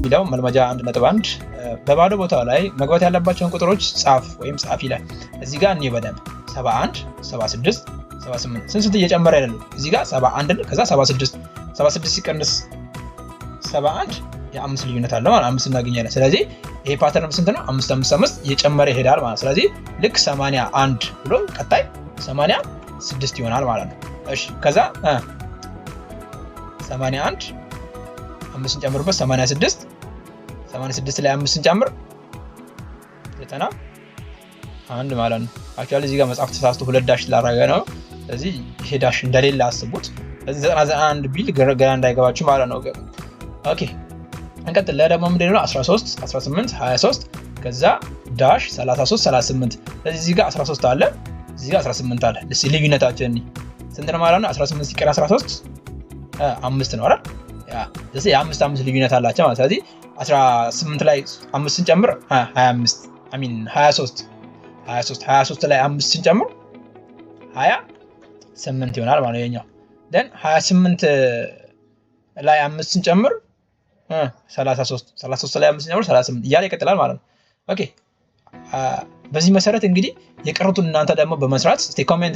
የሚለው መልመጃ 1.1 በባዶ ቦታው ላይ መግባት ያለባቸውን ቁጥሮች ጻፍ ወይም ጻፍ ይላል። እዚህ ጋር እኔ በደንብ 71 76 78 ስንት እየጨመረ አይደለም። እዚህ ጋር 71 ከዛ 76 ሲቀንስ 71 የ5 ልዩነት አለ ማለት 5 እናገኛለን። ስለዚህ ይሄ ፓተርን ስንት ነው? 555 እየጨመረ ይሄዳል ማለት። ስለዚህ ልክ 81 ብሎ ቀጣይ 86 ይሆናል ማለት ነው። እሺ ከዛ 81 5 እንጨምርበት 86 ላይ 5 እንጨምር 91 ማለት ነው። አክቹአሊ እዚህ ጋር መጽሐፍ ተሳስቶ 2 ዳሽ ላደረገ ነው። ስለዚህ ይሄ ዳሽ እንደሌለ አስቡት። ስለዚህ 91 ቢል ገና እንዳይገባችሁ ማለት ነው። ኦኬ እንቀጥል። ለደግሞ ምንድን ነው 13 18 23 ከዛ ዳሽ 33 38። ስለዚህ እዚህ ጋር 13 አለ እዚህ ጋር 18 አለ። እስኪ ልዩነታችን ስንት ነው ማለት ነው? 18 ሲቀር 13 5 ነው አይደል? ስለዚህ የ5 ልዩነት አላቸው ማለት። ስለዚህ 18 ላይ 5 ስንጨምር 23 ላይ 5 ስንጨምር 28 ይሆናል ማለት ነው። የኛው ደን 28 ላይ 5 ስንጨምር 33 ላይ 5 ስንጨምር 38 እያለ ይቀጥላል ማለት ነው። ኦኬ በዚህ መሰረት እንግዲህ የቀሩትን እናንተ ደግሞ በመስራት እስቲ ኮሜንት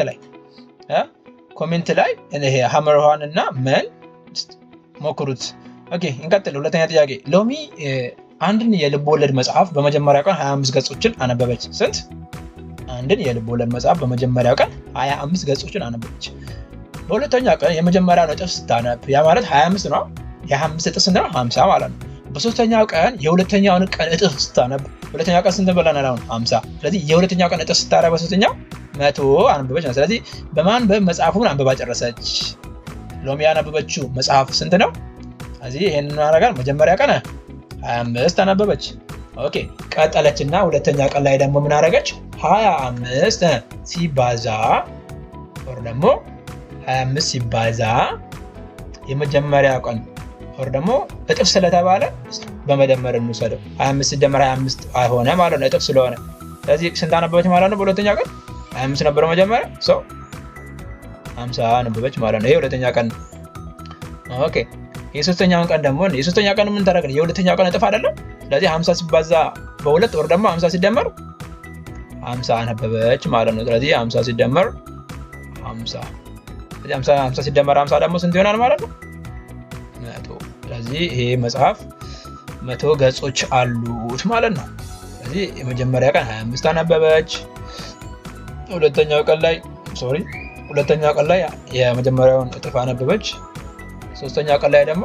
ላይ ይሄ ሀመር ውሃን እና ምን ሞክሩት። ኦኬ እንቀጥል። ሁለተኛ ጥያቄ ሎሚ አንድን የልብ ወለድ መጽሐፍ በመጀመሪያው ቀን 25 ገጾችን አነበበች። ስንት? አንድን የልብ ወለድ መጽሐፍ በመጀመሪያው ቀን 25 ገጾችን አነበበች። በሁለተኛው ቀን የመጀመሪያውን እጥፍ ስታነብ ያ ማለት 25 ነው። የ25 እጥፍ ስንት ነው? 50 ማለት ነው። በሶስተኛው ቀን የሁለተኛውን ቀን እጥፍ ስታነብ ሁለተኛው ቀን ስንት ብለናል? አሁን 50። ስለዚህ የሁለተኛው ቀን እጥፍ ስታነብ በሶስተኛው 100 አነበበች ነው። ስለዚህ በማንበብ መጽሐፉን አንብባ ጨረሰች። ሎሚ ያነበበችው መጽሐፍ ስንት ነው? ስለዚህ ይሄንን ማድረጋል መጀመሪያ ቀን 25 አነበበች። ኦኬ ቀጠለችና ሁለተኛ ቀን ላይ ደግሞ ምን አደረገች? 25 ሲባዛ ወር ደግሞ 25 ሲባዛ የመጀመሪያ ቀን ወር ደግሞ እጥፍ ስለተባለ በመደመር እንውሰደው። 25 ሲደመር 25 ሆነ ማለት ነው እጥፍ ስለሆነ። ስለዚህ ስንት አነበበች ማለት ነው? በሁለተኛ ቀን 25 ነበር መጀመሪያ 50 አነበበች ማለት ነው። ይሄ ሁለተኛ ቀን። ኦኬ የሶስተኛውን ቀን ደግሞ የሶስተኛ ቀን ምን ታደርጋለህ? የሁለተኛው ቀን እጥፍ አይደለም። ስለዚህ 50 ሲባዛ በሁለት ወር ደግሞ 50 ሲደመር 50 አነበበች ማለት ነው። ስለዚህ 50 ሲደመር 50 ስለዚህ 50 ሲደመር 50 ደግሞ ስንት ይሆናል ማለት ነው? 100። ስለዚህ ይሄ መጽሐፍ 100 ገጾች አሉት ማለት ነው። ስለዚህ የመጀመሪያ ቀን 25 አነበበች። ሁለተኛው ቀን ላይ የመጀመሪያውን እጥፍ አነበበች። ሶስተኛው ቀን ላይ ደግሞ